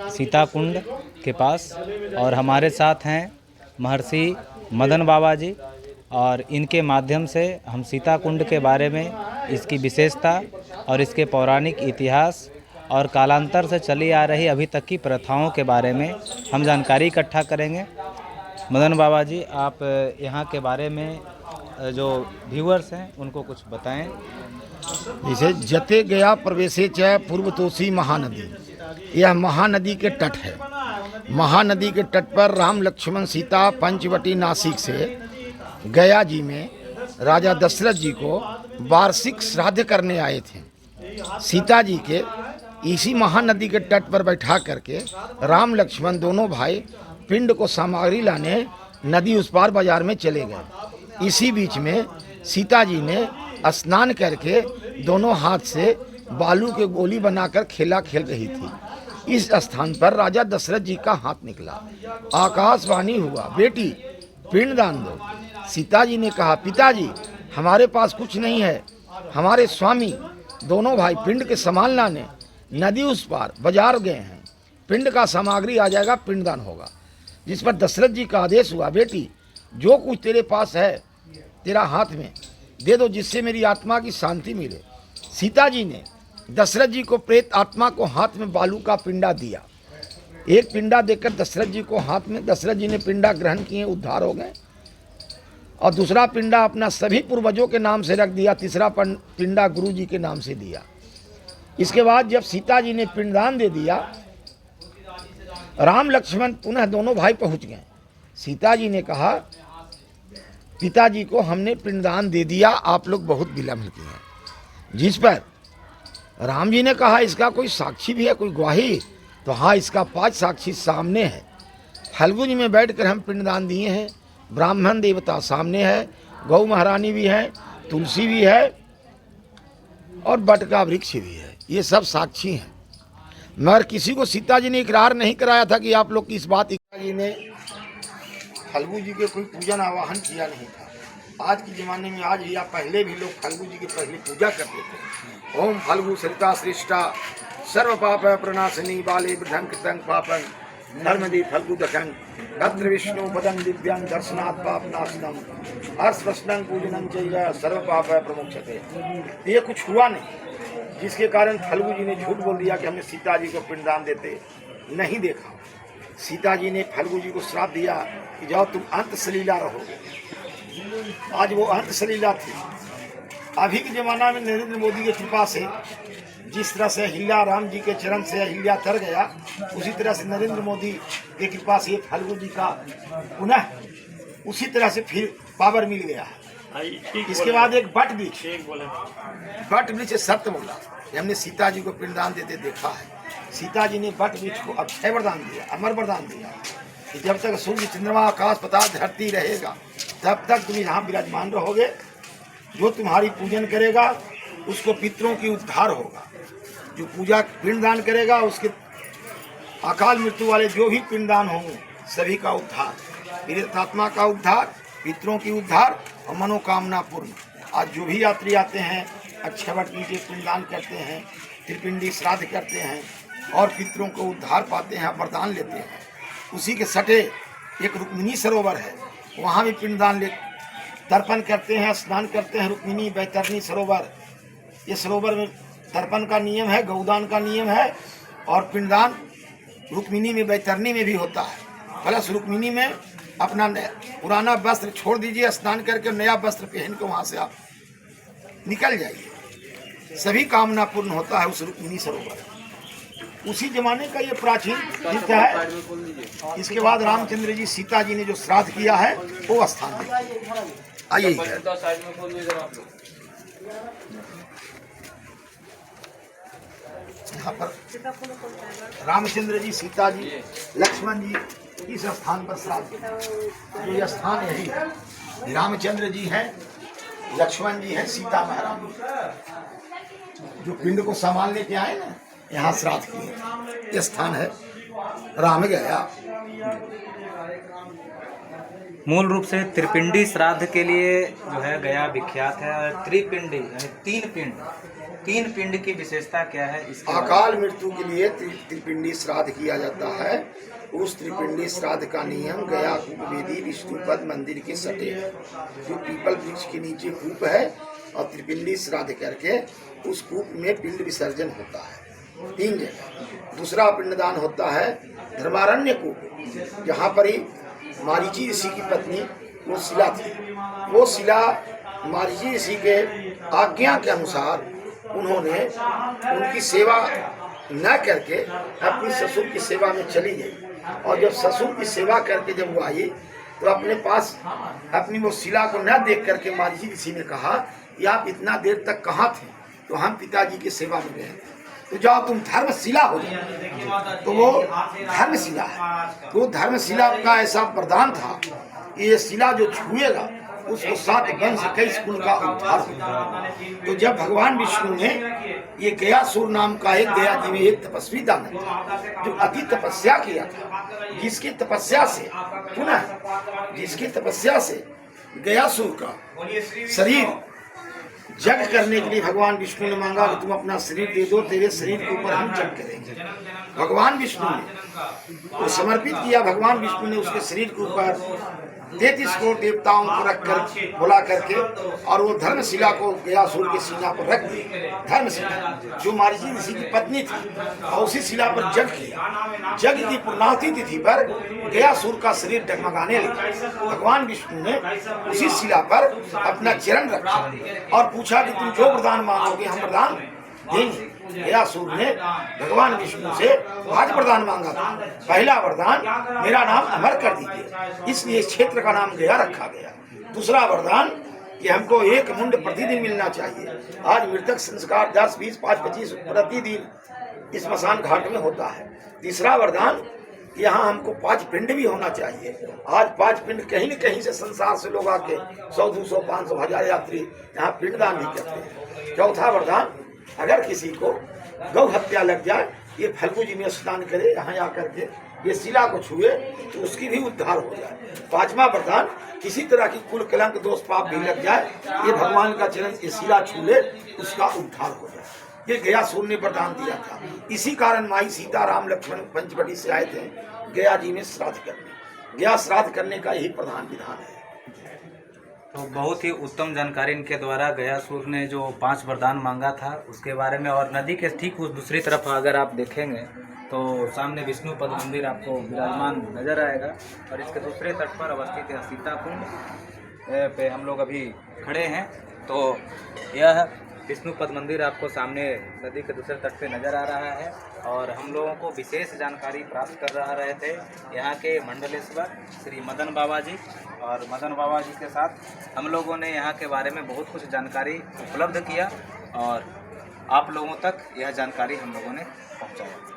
सीता कुंड के पास और हमारे साथ हैं महर्षि मदन बाबा जी और इनके माध्यम से हम सीता कुंड के बारे में, इसकी विशेषता और इसके पौराणिक इतिहास और कालांतर से चली आ रही अभी तक की प्रथाओं के बारे में हम जानकारी इकट्ठा करेंगे। मदन बाबा जी, आप यहाँ के बारे में जो व्यूअर्स हैं उनको कुछ बताएं। जैसे जते गया प्रवेशे च पूर्वतोषी महानदी, यह महानदी के तट है। महानदी के तट पर राम लक्ष्मण सीता पंचवटी नासिक से गया जी में राजा दशरथ जी को वार्षिक श्राद्ध करने आए थे। सीता जी के इसी महानदी के तट पर बैठा करके राम लक्ष्मण दोनों भाई पिंड को सामग्री लाने नदी उस पार बाजार में चले गए। इसी बीच में सीता जी ने स्नान करके दोनों हाथ से बालू के गोली बनाकर खेला खेल रही थी। इस स्थान पर राजा दशरथ जी का हाथ निकला, आकाशवाणी हुआ, बेटी पिंड दान दो। सीता जी ने कहा, पिताजी हमारे पास कुछ नहीं है, हमारे स्वामी दोनों भाई पिंड के सामान लाने नदी उस पार बाजार गए हैं, पिंड का सामग्री आ जाएगा, पिंडदान होगा। जिस पर दशरथ जी का आदेश हुआ, बेटी जो कुछ तेरे पास है तेरा हाथ में दे दो, जिससे मेरी आत्मा की शांति मिले। सीता जी ने दशरथ जी को प्रेत आत्मा को हाथ में बालू का पिंडा दिया। एक पिंडा देकर दशरथ जी को हाथ में, दशरथ जी ने पिंडा ग्रहण किए, उद्धार हो गए। और दूसरा पिंडा अपना सभी पूर्वजों के नाम से रख दिया, तीसरा पिंडा गुरु जी के नाम से दिया। इसके बाद जब सीता जी ने पिंडदान दे दिया, राम लक्ष्मण पुनः दोनों भाई पहुंच गए। सीता जी ने कहा, पिताजी को हमने पिंडदान दे दिया, आप लोग बहुत विलंब किए हैं। जिस पर राम जी ने कहा, इसका कोई साक्षी भी है, कोई गवाही? तो हाँ, इसका 5 साक्षी सामने है। फल्गु जी में बैठकर हम पिंडदान दिए हैं, ब्राह्मण देवता सामने है, गौ महारानी भी है, तुलसी भी है और बट का वृक्ष भी है। ये सब साक्षी हैं। मगर किसी को सीता जी ने इकरार नहीं कराया था कि आप लोग की इस बात। सीता जी ने फल्गु जी के कोई पूजन आवाहन किया नहीं था। आज के ज़माने में, आज या पहले भी लोग फल्गु जी की पहले पूजा करते थे। ओम फल्गु सरिता श्रेष्ठा सर्व पाप प्रणाशिनी बाले वृद्धं कृतं पापं नर्मदे फल्गु दशं तत्र विष्णु पदं दिव्यं दर्शनात् पापनाशनं हर्षप्रश्नं पूजनं चैव सर्व पाप प्रमुच्यते। ये कुछ हुआ नहीं, जिसके कारण फल्गु जी ने झूठ बोल दिया कि हमें सीता जी को पिंडदान देते नहीं देखा। सीता जी ने फल्गु जी को श्राप दिया कि जाओ तुम अंत सलीला रहोगे। आज वो अंत सलीला थी। अभी के ज़माना में नरेंद्र मोदी की कृपा से जिस तरह से अहिल्या राम जी के चरण से अहिल्या तर गया, उसी तरह से नरेंद्र मोदी की कृपा से फल्गु जी का पुनः उसी तरह से फिर पावर मिल गया है। इसके बाद एक बट वृक्ष सत्य बोला कि हमने सीता जी को पिंडदान देते देखा है। सीता जी ने बट वृक्ष को अक्षय वरदान दिया, अमर वरदान दिया कि जब तक सूर्य चंद्रमा आकाश पताल धरती रहेगा तब तक तुम यहाँ विराजमान रहोगे। जो तुम्हारी पूजन करेगा उसको पितरों की उद्धार होगा। जो पूजा पिंडदान करेगा उसके अकाल मृत्यु वाले जो भी पिंडदान होंगे सभी का उद्धार, पीड़ितात्मा का उद्धार, पितरों की उद्धार और मनोकामना पूर्ण। आज जो भी यात्री आते हैं अक्षयवट नीचे पिंडदान करते हैं, त्रिपिंडी श्राद्ध करते हैं और पितरों को उद्धार पाते हैं, वरदान लेते हैं। उसी के सटे एक रुक्मिणी सरोवर है, वहाँ भी पिंडदान ले तर्पण करते हैं, स्नान करते हैं। रुक्मिणी बैतरणी सरोवर, ये सरोवर में तर्पण का नियम है, गौदान का नियम है और पिंडदान रुक्मिणी में बैतरणी में भी होता है। प्लस रुक्मिणी में अपना पुराना वस्त्र छोड़ दीजिए, स्नान करके नया वस्त्र पहन के वहाँ से आप निकल जाइए, सभी कामना पूर्ण होता है उस रुक्मिणी सरोवर। उसी जमाने का ये प्राचीन तीर्थ है। इसके बाद रामचंद्र जी सीता जी ने जो श्राद्ध किया है वो स्थान है। आइए यहाँ पर रामचंद्र जी, सीता जी, लक्ष्मण जी इस स्थान पर श्राद्ध किया। ये स्थान यही है। रामचंद्र जी हैं, लक्ष्मण जी हैं, सीता महारानी जो पिंड को संभाल लेके आए ना, यहाँ श्राद्ध किए। ये स्थान है राम गया। मूल रूप से त्रिपिंडी श्राद्ध के लिए जो है गया विख्यात है। और त्रिपिंडी यानी 3 पिंड, तीन पिंड की विशेषता क्या है इसके बारे में? अकाल मृत्यु के लिए त्रिपिंडी श्राद्ध किया जाता है। उस त्रिपिंडी श्राद्ध का नियम गया कूप वेदी विष्णुपद मंदिर के सटे है, जो पीपल वृक्ष के नीचे कूप है, और त्रिपिंडी श्राद्ध करके उस कूप में पिंड विसर्जन होता है 3 जगह। दूसरा पिंडदान होता है धर्मारण्य कूप, जहाँ पर ही मारीची ऋषि की पत्नी वो शिला थी। वो शिला मारीची ऋषि के आज्ञा के अनुसार उन्होंने उनकी सेवा न करके अपनी ससुर की सेवा में चली गई, और जब ससुर की सेवा करके जब वो आई तो अपने पास अपनी वो शिला को न देख करके मारीची ऋषि ने कहा कि आप इतना देर तक कहाँ थे? तो हम पिताजी की सेवा में गए, तो जाओ तुम धर्मशिला हो जाओ। तो वो धर्मशिला है। तो धर्मशिला का ऐसा वरदान था कि ये शिला जो छुएगा उसको 7 वंश 21 कुल का उद्धार होगा। तो जब भगवान विष्णु ने ये गयासुर नाम का एक गया जी में एक तपस्वी दानव था, जो अति तपस्या किया था, जिसकी तपस्या से गयासुर का शरीर जग करने के लिए भगवान विष्णु ने मांगा कि तुम अपना शरीर दे दो, तेरे शरीर के ऊपर हम जग करेंगे। भगवान विष्णु ने तो समर्पित किया। भगवान विष्णु ने उसके शरीर के ऊपर 33 करोड़ देवताओं को रखकर बुला करके, और वो धर्मशिला को गयासुर के सीना पर रख दी। धर्मशिला जो मारीची ऋषि की पत्नी थी, और उसी शिला पर जग किया। जग की पूर्णाहुति तिथि पर गयासुर का शरीर डगमगाने लगा। भगवान विष्णु ने उसी शिला पर अपना चरण रखा और पूछा कि तुम जो वरदान मांगोगे हम वरदान देंगे। गयासुर ने भगवान विष्णु से 5 वरदान मांगा था। पहला वरदान, मेरा नाम अमर कर दीजिए, इसलिए इस क्षेत्र का नाम गया रखा गया। दूसरा वरदान कि हमको 1 मुंड प्रतिदिन मिलना चाहिए। आज मृतक संस्कार 10, 20, 5, 25 प्रतिदिन इस स्मशान घाट में होता है। तीसरा वरदान, यहाँ हमको 5 पिंड भी होना चाहिए। आज 5 पिंड कहीं न कहीं से संसार से लोग आके 100, 200, 500, 1000 यात्री यहाँ पिंडदान भी करते हैं। चौथा वरदान, अगर किसी को गौ हत्या लग जाए, ये फल्गु जी में स्नान करे, यहाँ आकर के ये शिला को छुए तो उसकी भी उद्धार हो जाए। 5वां वरदान, किसी तरह की कुल कलंक दोष पाप भी लग जाए, ये भगवान का चरण ये शिला छू ले, उसका उद्धार हो जाए। ये गयासुर ने वरदान दिया था। इसी कारण माई सीता राम लक्ष्मण पंचवटी से आए थे गया जी में श्राद्ध करने। गया श्राद्ध करने का यही प्रधान विधान है। तो बहुत ही उत्तम जानकारी इनके द्वारा गयासुर ने जो 5 वरदान मांगा था उसके बारे में। और नदी के ठीक उस दूसरी तरफ अगर आप देखेंगे तो सामने विष्णुपद मंदिर आपको विराजमान नजर आएगा, और इसके दूसरे तट पर अवस्थित है सीता कुंड पे हम लोग अभी खड़े हैं। तो यह विष्णुपद मंदिर आपको सामने नदी के दूसरे तट पे नज़र आ रहा है, और हम लोगों को विशेष जानकारी प्राप्त कर रहे थे यहाँ के मंडलेश्वर श्री मदन बाबा जी। और मदन बाबा जी के साथ हम लोगों ने यहाँ के बारे में बहुत कुछ जानकारी उपलब्ध किया, और आप लोगों तक यह जानकारी हम लोगों ने पहुँचाया।